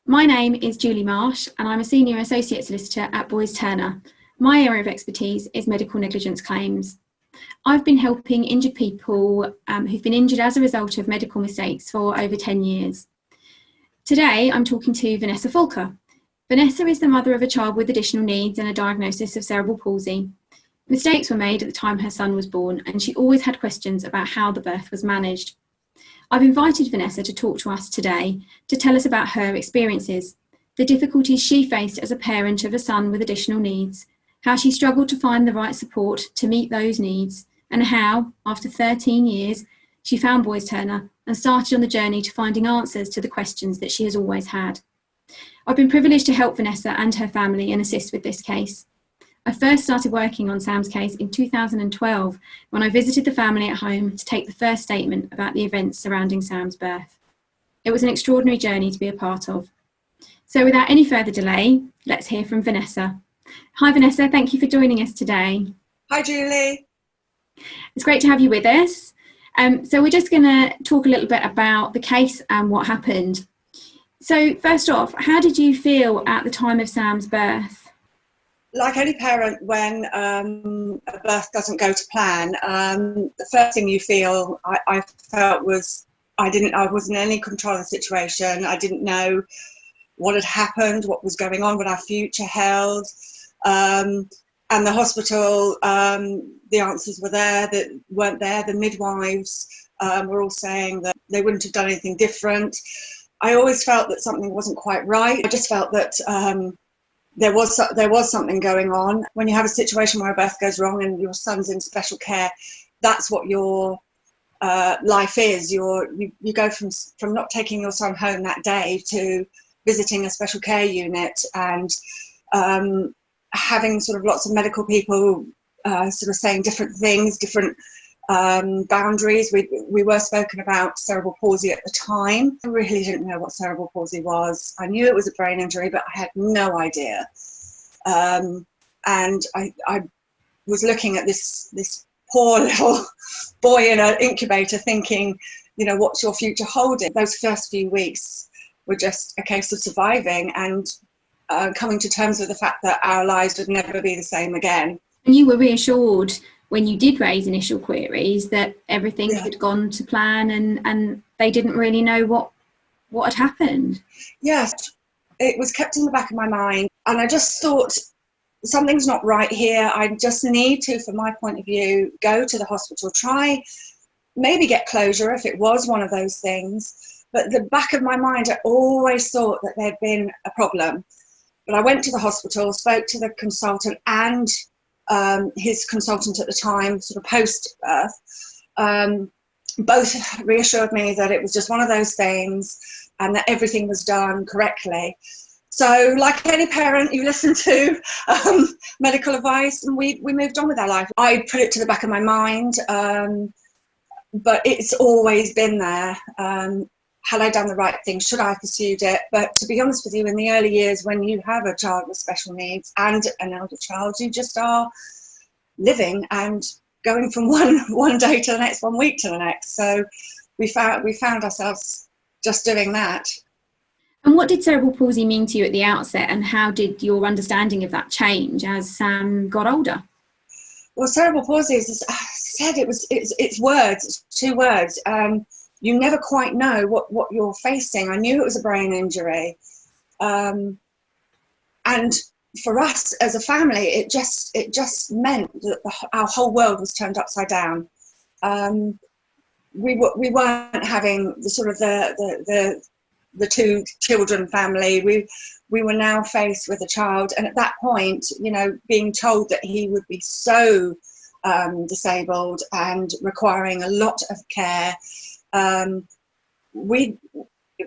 My name is Julie Marsh and I'm a Senior Associate Solicitor at Boyes Turner. My area of expertise is medical negligence claims. I've been helping injured people who've been injured as a result of medical mistakes for over 10 years. Today I'm talking to Vanessa Fulker. Vanessa is the mother of a child with additional needs and a diagnosis of cerebral palsy. Mistakes were made at the time her son was born and she always had questions about how the birth was managed. I've invited Vanessa to talk to us today to tell us about her experiences, the difficulties she faced as a parent of a son with additional needs, how she struggled to find the right support to meet those needs, and how, after 13 years, she found Boyes Turner and started on the journey to finding answers to the questions that she has always had. I've been privileged to help Vanessa and her family and assist with this case. I first started working on Sam's case in 2012 when I visited the family at home to take the first statement about the events surrounding Sam's birth. It was an extraordinary journey to be a part of. So without any further delay, let's hear from Vanessa. Hi Vanessa, thank you for joining us today. Hi Julie. It's great to have you with us. So we're just going to talk a little bit about the case and what happened. So first off, how did you feel at the time of Sam's birth? Like any parent, when a birth doesn't go to plan, the first thing you feel, I felt, was I wasn't in any control of the situation. I didn't know what had happened, what was going on, what our future held. And the hospital, the answers were there that weren't there. The midwives were all saying that they wouldn't have done anything different. I always felt that something wasn't quite right. I just felt that there was something going on. When you have a situation where a birth goes wrong and your son's in special care, that's what your life is. You go from not taking your son home that day to visiting a special care unit and having sort of lots of medical people sort of saying different things, different boundaries. We were spoken about cerebral palsy at the time. I really didn't know what cerebral palsy was. I knew it was a brain injury, but I had no idea. And I was looking at this poor little boy in an incubator thinking, you know, what's your future holding? Those first few weeks were just a case of surviving and coming to terms with the fact that our lives would never be the same again. And you were reassured when you did raise initial queries that everything had gone to plan and they didn't really know what had happened. Yes, it was kept in the back of my mind and I just thought something's not right here. I just need to, from my point of view, go to the hospital, try maybe get closure if it was one of those things. But the back of my mind, I always thought that there'd been a problem. But I went to the hospital, spoke to the consultant and his consultant at the time, sort of post-birth, both reassured me that it was just one of those things and that everything was done correctly. So like any parent, you listen to medical advice and we moved on with our life. I put it to the back of my mind, but it's always been there. Had I done the right thing? Should I have pursued it? But to be honest with you, in the early years when you have a child with special needs and an elder child, you just are living and going from one day to the next, 1 week to the next. So we found ourselves just doing that. And what did cerebral palsy mean to you at the outset, and how did your understanding of that change as Sam got older? Well, cerebral palsy, as I said, it's words, it's 2 words. You never quite know what you're facing. I knew it was a brain injury. And for us as a family, it just meant that our whole world was turned upside down. We weren't having the sort of the 2 children family. We were now faced with a child. And at that point, you know, being told that he would be so disabled and requiring a lot of care, we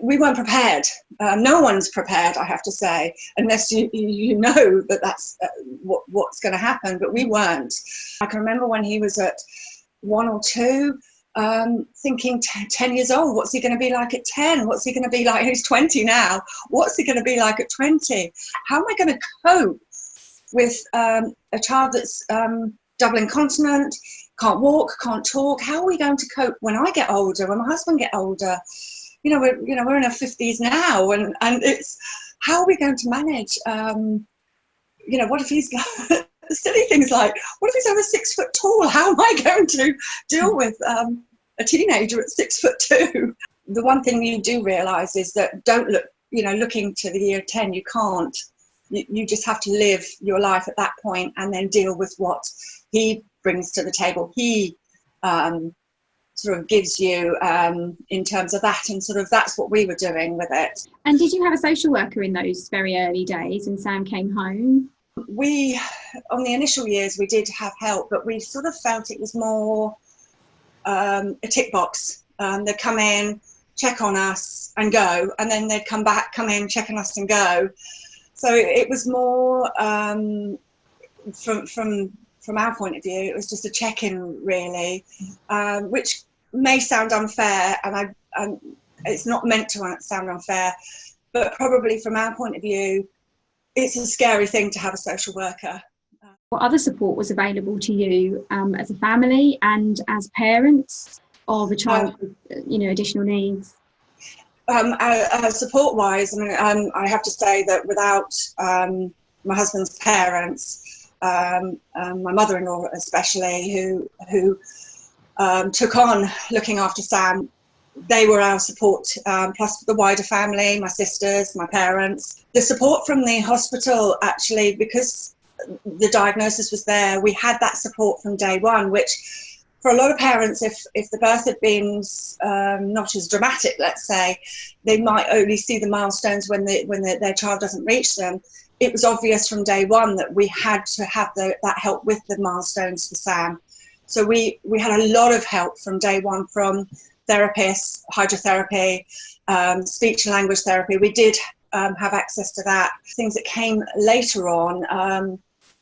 weren't prepared. No one's prepared, I have to say, unless you know that that's what's going to happen, but we weren't. I can remember when he was at 1 or 2, thinking 10 years old, what's he going to be like at 10? What's he going to be like? He's 20 now. What's he going to be like at 20? How am I going to cope with a child that's double incontinent, can't walk, can't talk? How are we going to cope when I get older, when my husband get older? we're in our 50s now, and it's, how are we going to manage? What if he's got silly things like, what if he's over 6 foot tall? How am I going to deal with a teenager at 6'2"? The one thing you do realise is that don't look, looking to the year 10, you can't. You just have to live your life at that point and then deal with what he brings to the table. He sort of gives you in terms of that, and sort of that's what we were doing with it. And did you have a social worker in those very early days when Sam came home? We, on the initial years, we did have help, but we sort of felt it was more a tick box. They'd come in, check on us and go, and then they'd come in, check on us and go. So it was more from our point of view, it was just a check-in really, which may sound unfair, and it's not meant to sound unfair, but probably from our point of view, it's a scary thing to have a social worker. What other support was available to you as a family and as parents of a child with additional needs? Support-wise, I have to say that without my husband's parents, my mother-in-law especially, who took on looking after Sam, they were our support, plus the wider family, my sisters, my parents. The support from the hospital, actually, because the diagnosis was there, we had that support from day one, which for a lot of parents, if the birth had been not as dramatic, let's say, they might only see the milestones when their child doesn't reach them. It was obvious from day one that we had to have that help with the milestones for Sam. So we had a lot of help from day one from therapists, hydrotherapy, speech and language therapy. We did have access to that. Things that came later on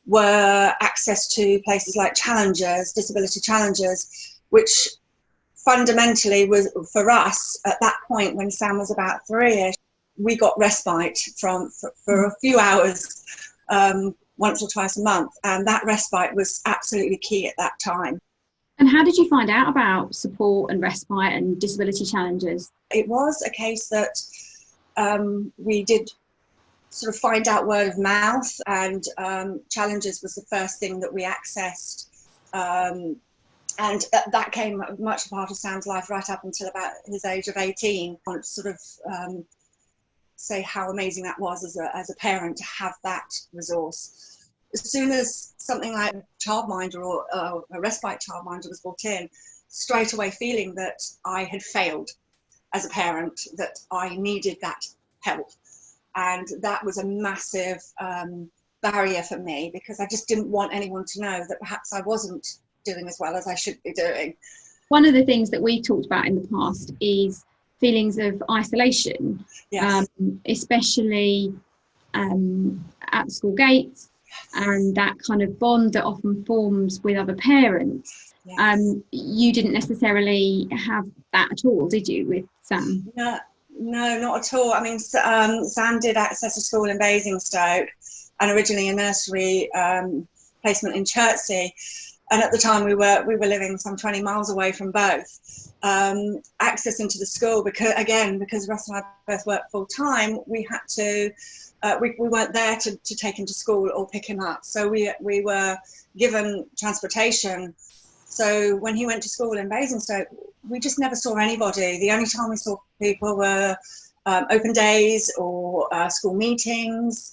were access to places like Challengers, disability Challengers, which fundamentally was, for us at that point when Sam was about 3-ish, we got respite for a few hours once or twice a month, and that respite was absolutely key at that time. And how did you find out about support and respite and disability Challengers? It was a case that we did sort of find out word of mouth, and Challengers was the first thing that we accessed, and that came much a part of Sam's life right up until about his age of 18. I want to sort of say how amazing that was as a parent to have that resource. As soon as something like childminder or a respite childminder was brought in, straight away feeling that I had failed as a parent, that I needed that help. And that was a massive barrier for me, because I just didn't want anyone to know that perhaps I wasn't doing as well as I should be doing. One of the things that we've talked about in the past is feelings of isolation, yes. Especially at the school gates, and that kind of bond that often forms with other parents. Yes. You didn't necessarily have that at all, did you, with Sam? No, not at all. I mean, Sam did access a school in Basingstoke, and originally a nursery placement in Chertsey. And at the time we were living some 20 miles away from both. Access into the school, because Russ and I both worked full time, we had to, we weren't there to take him to school or pick him up. So we were given transportation. So when he went to school in Basingstoke, we just never saw anybody. The only time we saw people were open days or school meetings.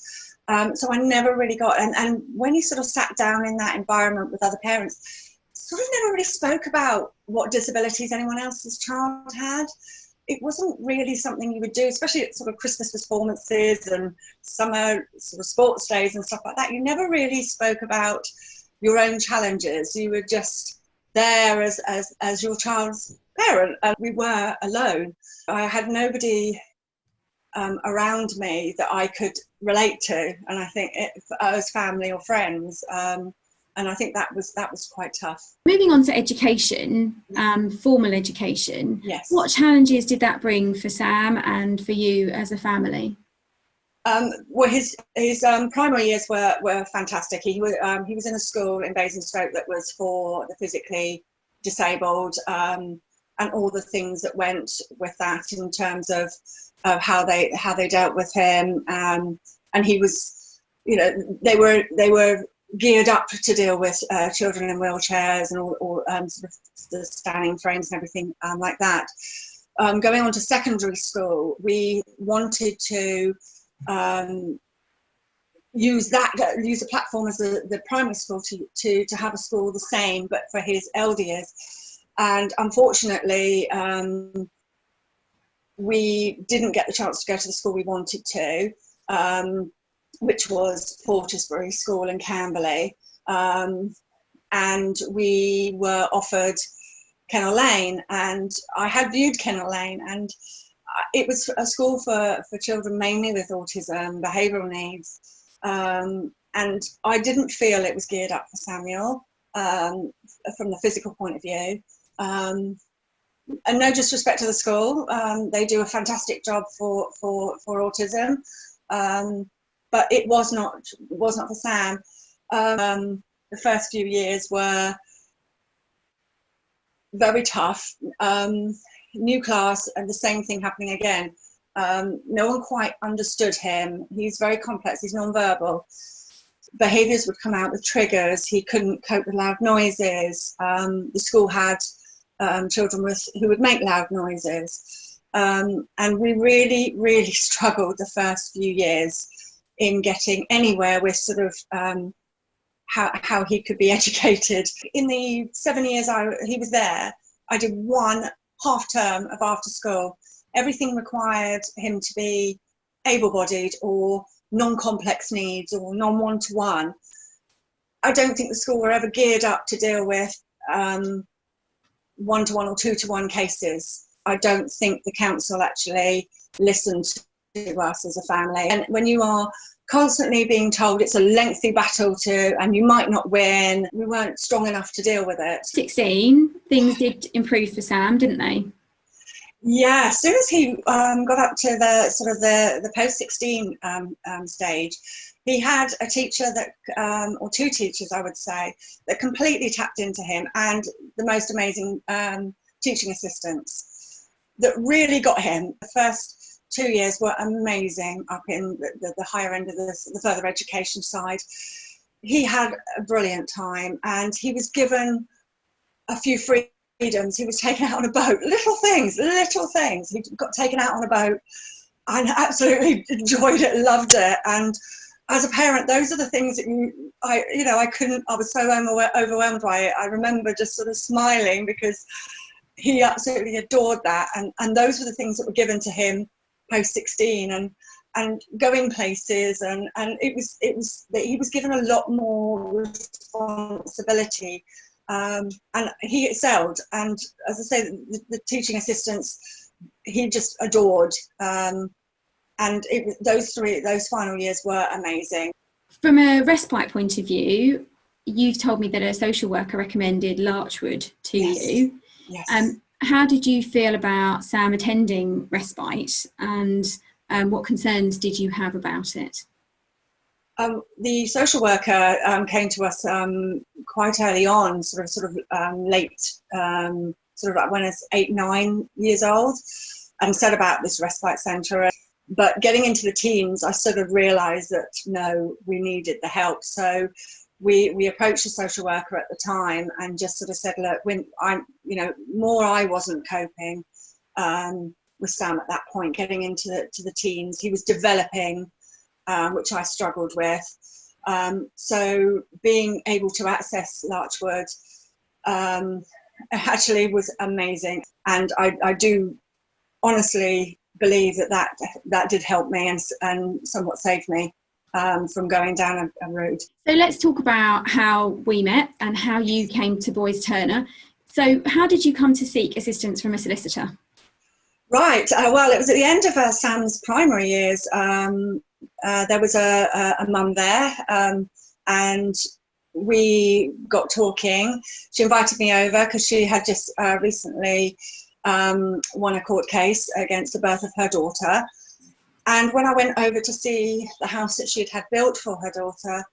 So I never really got, and when he sort of sat down in that environment with other parents, sort of never really spoke about what disabilities anyone else's child had. It wasn't really something you would do, especially at sort of Christmas performances and summer sort of sports days and stuff like that. You never really spoke about your own challenges. You were just there as your child's parent, and we were alone. I had nobody around me that I could relate to, and I think as family or friends, and I think that was quite tough. Moving on to education, formal education. Yes. What challenges did that bring for Sam and for you as a family? Well, his primary years were fantastic. He was in a school in Basingstoke that was for the physically disabled, and all the things that went with that in terms of how they dealt with him. And he was, you know, they were geared up to deal with children in wheelchairs and all sort of the standing frames and everything like that. Going on to secondary school, we wanted to use a platform as the primary school to have a school the same, but for his elder years. And unfortunately, we didn't get the chance to go to the school we wanted to, which was Fortesbury School in Camberley. And we were offered Kennel Lane, and I had viewed Kennel Lane, and it was a school for children mainly with autism, behavioural needs. And I didn't feel it was geared up for Samuel from the physical point of view. And no disrespect to the school, they do a fantastic job for autism, but it was not for Sam. The first few years were very tough. New class and the same thing happening again. No one quite understood him. He's very complex, he's non-verbal. Behaviours would come out with triggers. He couldn't cope with loud noises. The school had children who would make loud noises. And we really, really struggled the first few years in getting anywhere with sort of how he could be educated. In the 7 years he was there, I did one half term of after school. Everything required him to be able-bodied or non-complex needs or non-one-to-one. I don't think the school were ever geared up to deal with one-to-one or two-to-one cases. I don't think the council actually listened to us as a family. And when you are constantly being told it's a lengthy battle and you might not win, we weren't strong enough to deal with it. 16, things did improve for Sam, didn't they? Yeah, as soon as he got up to the sort of the post-16 stage, he had a teacher that, or two teachers, I would say, that completely tapped into him, and the most amazing teaching assistants that really got him. The first 2 years were amazing up in the higher end of the further education side. He had a brilliant time, and he was given a few freedoms. He was taken out on a boat, little things. He got taken out on a boat and absolutely enjoyed it, loved it. And as a parent, those are the things that I was so overwhelmed by it. I remember just sort of smiling because he absolutely adored that. And those were the things that were given to him post 16 and going places. And it was that he was given a lot more responsibility. And he excelled, and as I say, the teaching assistants he just adored, and those final years were amazing. From a respite point of view, you've told me that a social worker recommended Larchwood to you. Yes. How did you feel about Sam attending respite, and what concerns did you have about it? The social worker came to us quite early on, sort of late, sort of like when I was 8, 9 years old, and said about this respite centre. But getting into the teens, I sort of realised that no, we needed the help. So we approached the social worker at the time and just sort of said, look, when I wasn't coping with Sam at that point, getting into the teens, he was developing. Which I struggled with. So being able to access Larchwood actually was amazing. And I do honestly believe that did help me and somewhat saved me from going down a route. So let's talk about how we met and how you came to Boys Turner. So how did you come to seek assistance from a solicitor? Right, well, it was at the end of Sam's primary years. There was a mum there, and we got talking. She invited me over because she had just recently won a court case against the birth of her daughter. And when I went over to see the house that she had built for her daughter,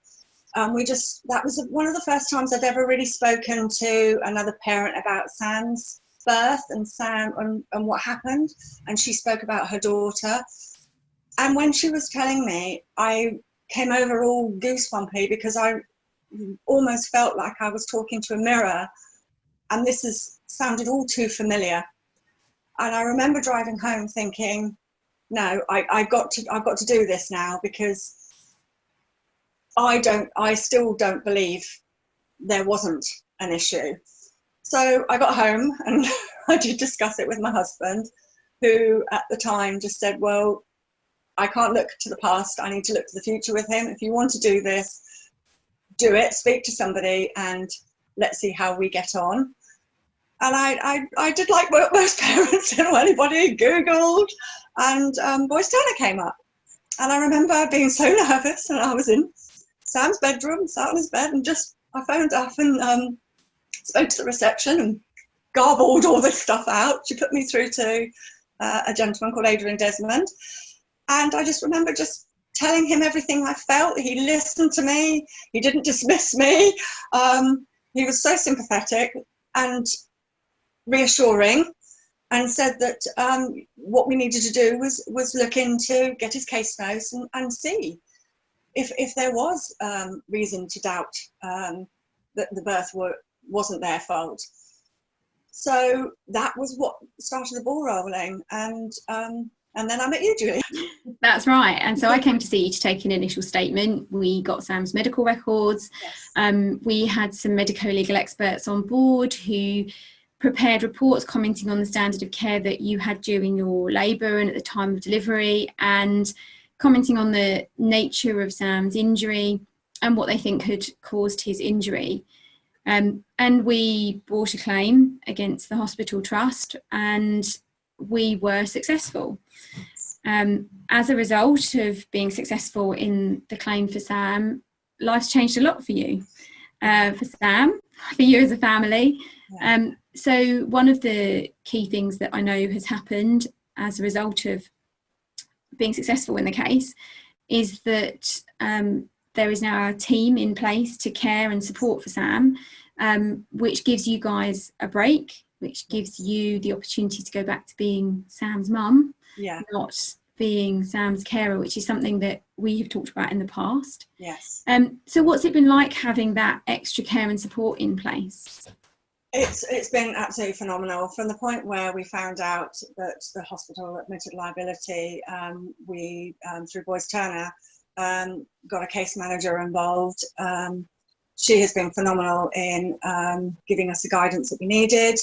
that was one of the first times I'd ever really spoken to another parent about Sam's birth and Sam and what happened, and she spoke about her daughter. And when she was telling me, I came over all goosebumpy because I almost felt like I was talking to a mirror, and sounded all too familiar. And I remember driving home thinking, no, I've got to do this now, because I still don't believe there wasn't an issue. So I got home and I did discuss it with my husband, who at the time just said, well, I can't look to the past, I need to look to the future with him. If you want to do this, do it, speak to somebody, and let's see how we get on. And I did like what most parents did, or anybody Googled, and Boys Turner came up. And I remember being so nervous, and I was in Sam's bedroom, sat on his bed, and I phoned up and spoke to the reception and garbled all this stuff out. She put me through to a gentleman called Adrian Desmond. And I just remember just telling him everything I felt. He listened to me. He didn't dismiss me. He was so sympathetic and reassuring, and said that what we needed to do was look into, get his case notes and see if there was reason to doubt that the birth wasn't their fault. So that was what started the ball rolling, and then I met you, Julie. That's right. And so I came to see you to take an initial statement. We got Sam's medical records. Yes. We had some medico-legal experts on board who prepared reports commenting on the standard of care that you had during your labour and at the time of delivery, and commenting on the nature of Sam's injury and what they think had caused his injury. And we brought a claim against the hospital trust, and we were successful. As a result of being successful in the claim for Sam, life's changed a lot for you, for Sam, for you as a family. So one of the key things that I know has happened as a result of being successful in the case is that there is now a team in place to care and support for Sam, which gives you guys a break, which gives you the opportunity to go back to being Sam's mum, not being Sam's carer, which is something that we have talked about in the past. Yes. So what's it been like having that extra care and support in place? It's been absolutely phenomenal. From the point where we found out that the hospital admitted liability, we, through Boys Turner, got a case manager involved. She has been phenomenal in giving us the guidance that we needed,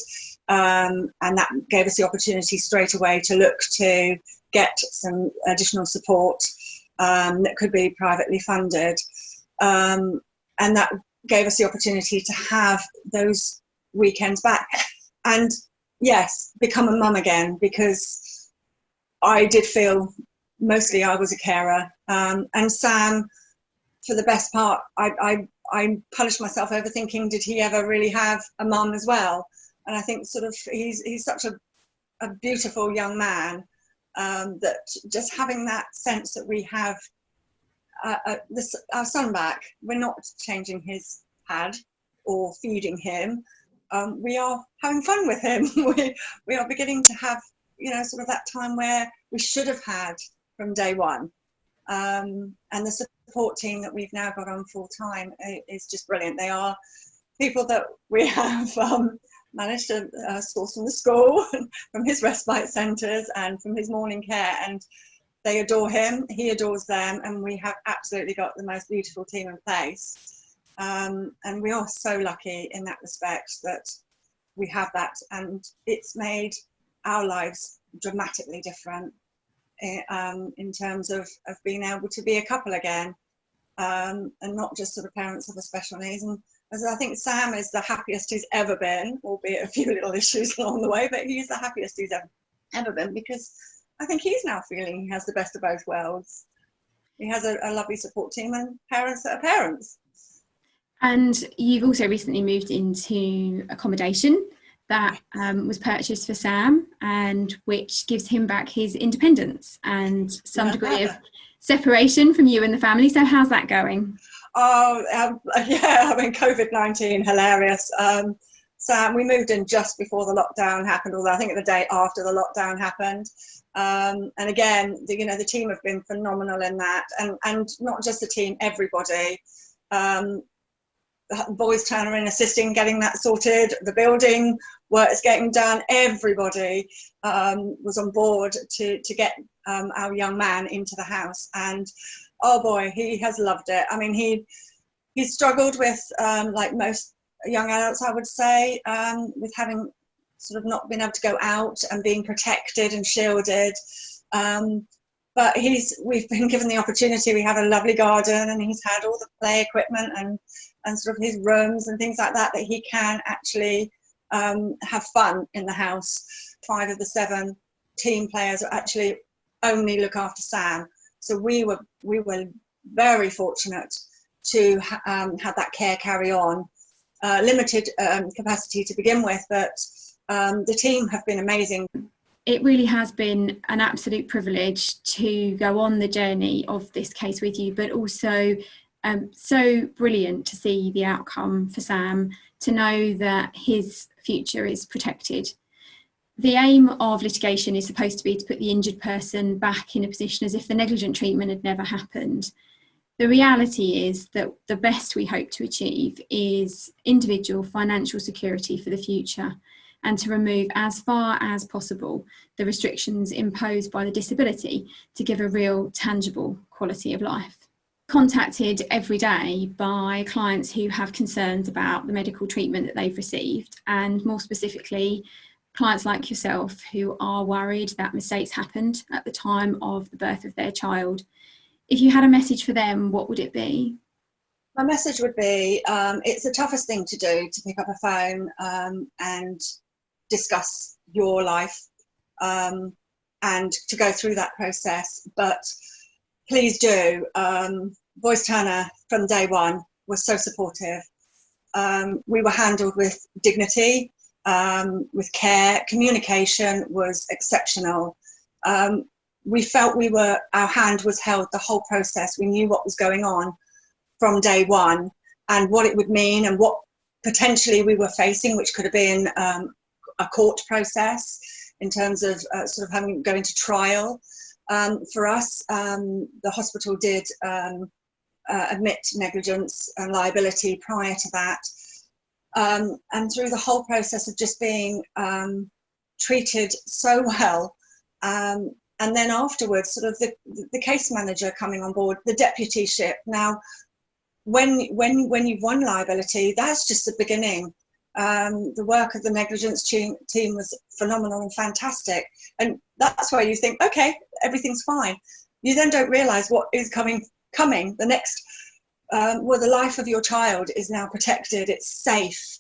and that gave us the opportunity straight away to look to get some additional support that could be privately funded, and that gave us the opportunity to have those weekends back and become a mum again, because I did feel mostly I was a carer, and Sam, for the best part, I punished myself over thinking, did he ever really have a mum as well? And I think sort of he's such a beautiful young man, that just having that sense that we have our son back, we're not changing his pad or feeding him. We are having fun with him. We are beginning to have, sort of that time where we should have had from day one. And the support team that we've now got on full time is just brilliant. They are people that we have managed to source from the school, from his respite centres and from his morning care, and they adore him, he adores them, and we have absolutely got the most beautiful team in place. And we are so lucky in that respect that we have that, and it's made our lives dramatically different in terms of being able to be a couple again, and not just sort of parents of a special needs. And as I think Sam is the happiest he's ever been, albeit a few little issues along the way, but he's the happiest he's ever been, because I think he's now feeling he has the best of both worlds. He has a lovely support team and parents that are parents. And you've also recently moved into accommodation that was purchased for Sam, and which gives him back his independence and some degree of separation from you and the family. So how's that going? Oh, COVID-19, hilarious. Sam, we moved in just before the lockdown happened, although I think the day after the lockdown happened. And again, the team have been phenomenal in that, and not just the team, everybody. Boys Turner in assisting getting that sorted, the building work is getting done, everybody was on board to get our young man into the house, and oh boy, he has loved it. I mean, he struggled with, like most young adults, I would say, with having sort of not been able to go out and being protected and shielded. But we've been given the opportunity. We have a lovely garden, and he's had all the play equipment and sort of his rooms and things like that he can actually have fun in the house. 5 of the 7 team players actually only look after Sam. So we were very fortunate to have that care carry on. Limited capacity to begin with, but the team have been amazing. It really has been an absolute privilege to go on the journey of this case with you, but also so brilliant to see the outcome for Sam, to know that his future is protected. The aim of litigation is supposed to be to put the injured person back in a position as if the negligent treatment had never happened. The reality is that the best we hope to achieve is individual financial security for the future, and to remove as far as possible the restrictions imposed by the disability to give a real tangible quality of life. Contacted every day by clients who have concerns about the medical treatment that they've received, and more specifically clients like yourself who are worried that mistakes happened at the time of the birth of their child. If you had a message for them, what would it be? My message would be, it's the toughest thing to do, to pick up a phone and discuss your life and to go through that process. But please do. Boys Turner from day one was so supportive. We were handled with dignity, with care. Communication was exceptional. We felt our hand was held the whole process. We knew what was going on from day one and what it would mean and what potentially we were facing, which could have been a court process in terms of sort of having going to trial. For us, the hospital did admit negligence and liability prior to that. And through the whole process of just being treated so well, and then afterwards, sort of the case manager coming on board, the deputyship. Now, when you've won liability, that's just the beginning. The work of the negligence team was phenomenal and fantastic, and that's why you think, okay, everything's fine. You then don't realise what is coming. The next, well, the life of your child is now protected. It's safe.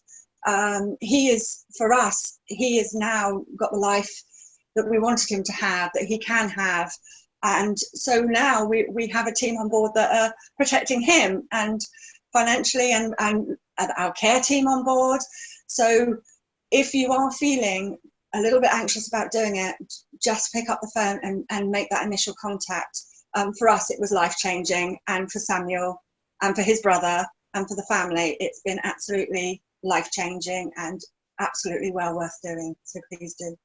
He is, for us, he has now got the life that we wanted him to have, that he can have. And so now we have a team on board that are protecting him, and financially, and our care team on board. So if you are feeling a little bit anxious about doing it, just pick up the phone and make that initial contact. For us, it was life-changing, and for Samuel and for his brother and for the family, it's been absolutely life-changing and absolutely well worth doing. So please do.